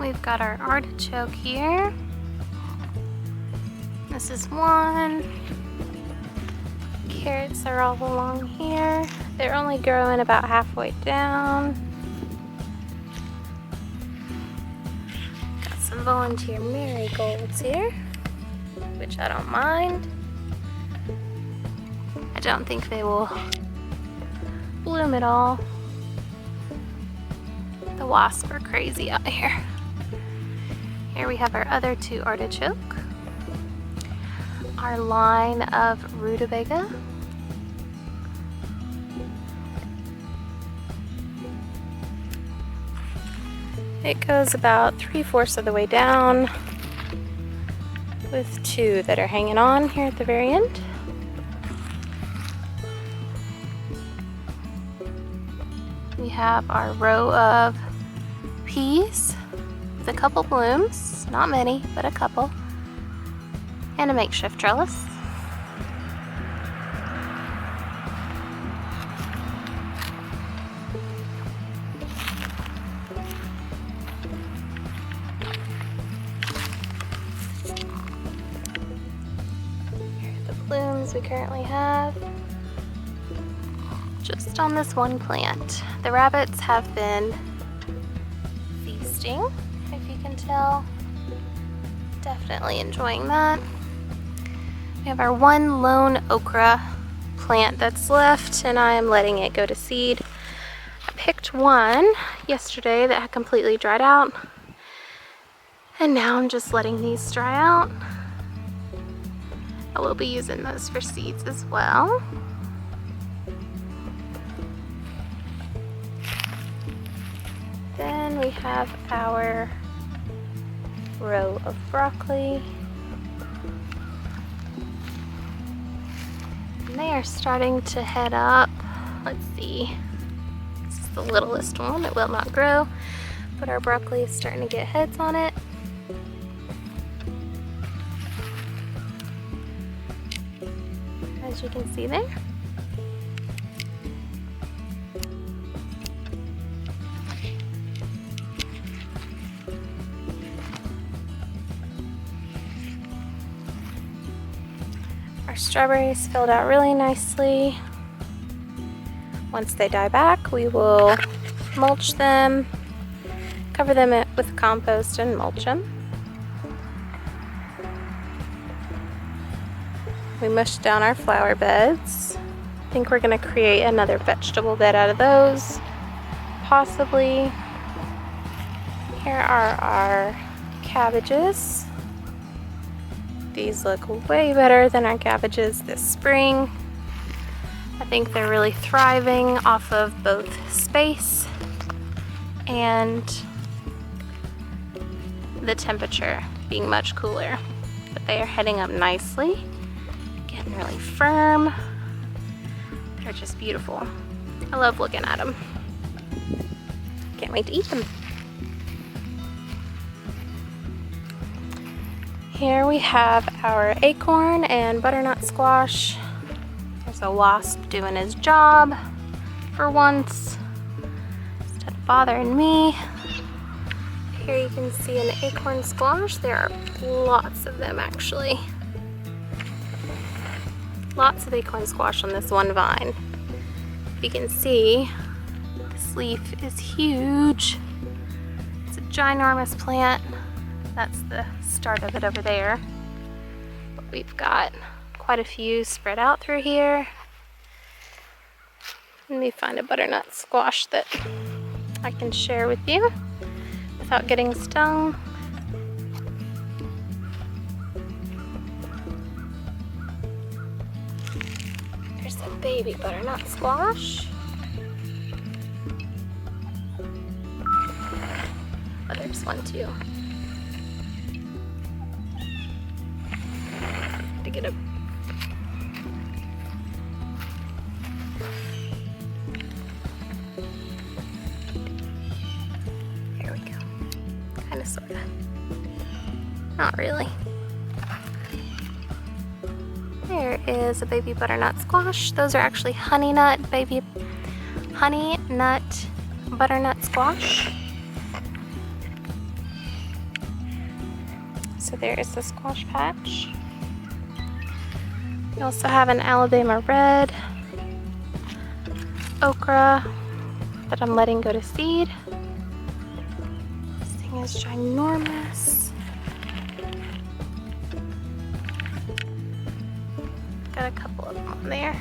We've got our artichoke here. This is one. Carrots are all along here. They're only growing about halfway down. Got some volunteer marigolds here, which I don't mind. I don't think they will bloom at all. The wasps are crazy out here. Here we have our other two artichoke. Our line of rutabaga. It goes about 3/4 of the way down with two that are hanging on here at the very end. We have our row of peas with a couple blooms, not many, but a couple, and a makeshift trellis. Here are the blooms we currently have. Just on this one plant. The rabbits have been feasting, if you can tell. Definitely enjoying that. We have our one lone okra plant that's left, and I am letting it go to seed. I picked one yesterday that had completely dried out, and now I'm just letting these dry out. I will be using those for seeds as well. Then we have our row of broccoli. And they are starting to head up. Let's see. This is the littlest one. It will not grow, but our broccoli is starting to get heads on it. As you can see there. Our strawberries filled out really nicely. Once they die back, we will mulch them, cover them with compost and mulch them. We mushed down our flower beds. I think we're going to create another vegetable bed out of those, possibly. Here are our cabbages. These look way better than our cabbages this spring. I think they're really thriving off of both space and the temperature being much cooler. But they are heading up nicely, getting really firm. They're just beautiful. I love looking at them. Can't wait to eat them. Here we have our acorn and butternut squash. There's a wasp doing his job for once, instead of bothering me. Here you can see an acorn squash. There are lots of them actually. Lots of acorn squash on this one vine. You can see this leaf is huge. It's a ginormous plant. That's the start of it over there. But we've got quite a few spread out through here. Let me find a butternut squash that I can share with you without getting stung. There's a baby butternut squash. Oh, there's one too. To get a there we go. Kind of, sort of. Not really. There is a baby butternut squash. Those are actually honey nut butternut squash. So there is the squash patch. We also have an Alabama red, okra that I'm letting go to seed. This thing is ginormous. Got a couple of them on there.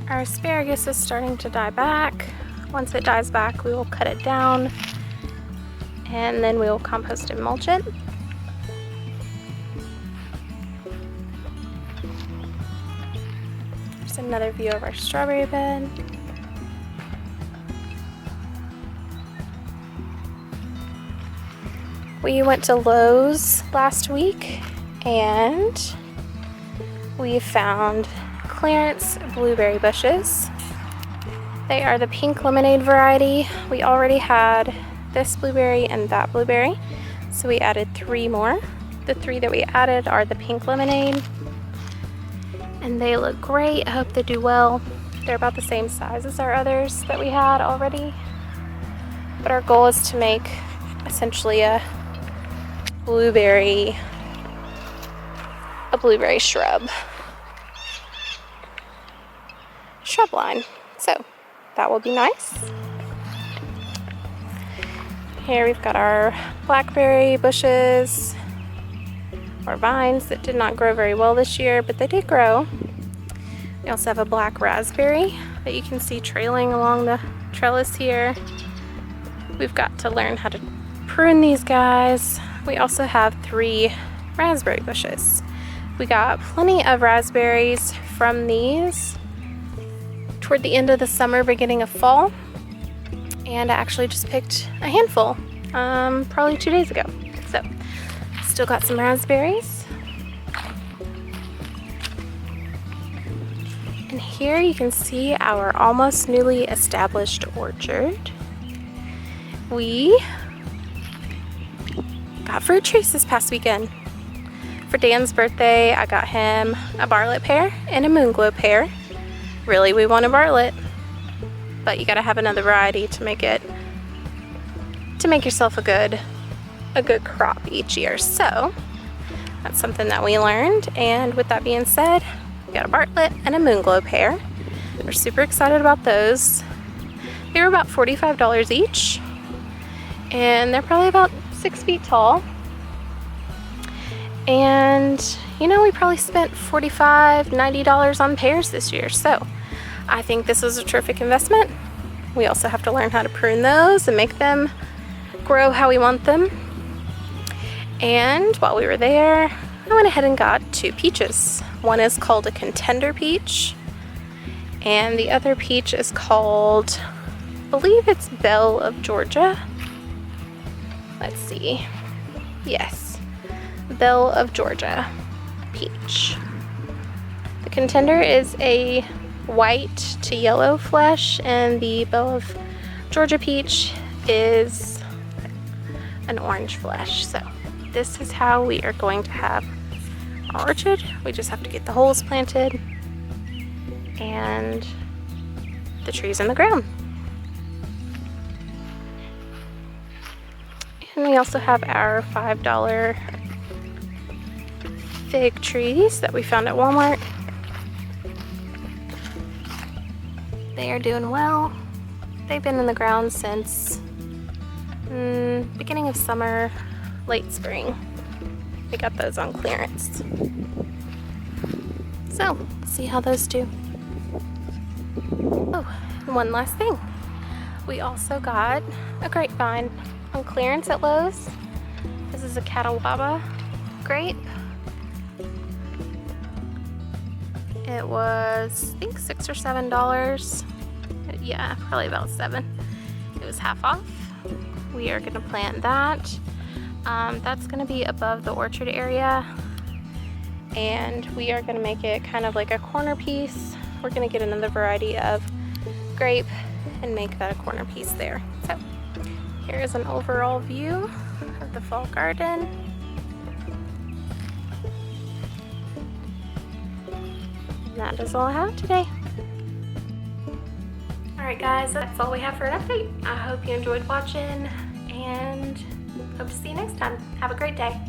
Our asparagus is starting to die back. Once it dies back, we will cut it down and then we will compost and mulch it. There's another view of our strawberry bed. We went to Lowe's last week and we found clearance blueberry bushes. They are the pink lemonade variety. We already had this blueberry and that blueberry, so we added 3 more. The 3 that we added are the pink lemonade, and they look great. I hope they do well. They're about the same size as our others that we had already, but our goal is to make essentially a blueberry shrub line. So that will be nice. Here we've got our blackberry bushes or vines that did not grow very well this year, but they did grow. We also have a black raspberry that you can see trailing along the trellis here. We've got to learn how to prune these guys. We also have 3 raspberry bushes. We got plenty of raspberries from these toward the end of the summer, beginning of fall, and I actually just picked a handful probably 2 days ago. So still got some raspberries. And here you can see our almost newly established orchard. We got fruit trees this past weekend. For Dan's birthday, I got him a Bartlett pear and a Moonglow pear. Really, we want a Bartlett, but you gotta have another variety to make yourself a good crop each year. So that's something that we learned. And with that being said, we got a Bartlett and a Moonglow pear. We're super excited about those. They were about $45 each, and they're probably about 6 feet tall. And you know, we probably spent $45, $90 on pears this year, so I think this is a terrific investment. We also have to learn how to prune those and make them grow how we want them. And while we were there, I went ahead and got 2 peaches. One is called a Contender peach, and the other peach is called, I believe it's Belle of Georgia. Let's see. Yes, Belle of Georgia peach. The Contender is a white to yellow flesh, and the Belle of Georgia peach is an orange flesh. So this is how we are going to have our orchard. We just have to get the holes planted and the trees in the ground. And we also have our $5 fig trees that we found at Walmart. They are doing well. They've been in the ground since beginning of summer, late spring. We got those on clearance. So, let's see how those do. Oh, and one last thing. We also got a grapevine on clearance at Lowe's. This is a Catawba grape. It was, I think, $6 or $7. Yeah, probably about $7. It was half off. We are gonna plant that. That's gonna be above the orchard area, and we are gonna make it kind of like a corner piece. We're gonna get another variety of grape and make that a corner piece there. So here is an overall view of the fall garden. that is all I have today. Alright guys, that's all we have for an update. I hope you enjoyed watching and hope to see you next time. Have a great day.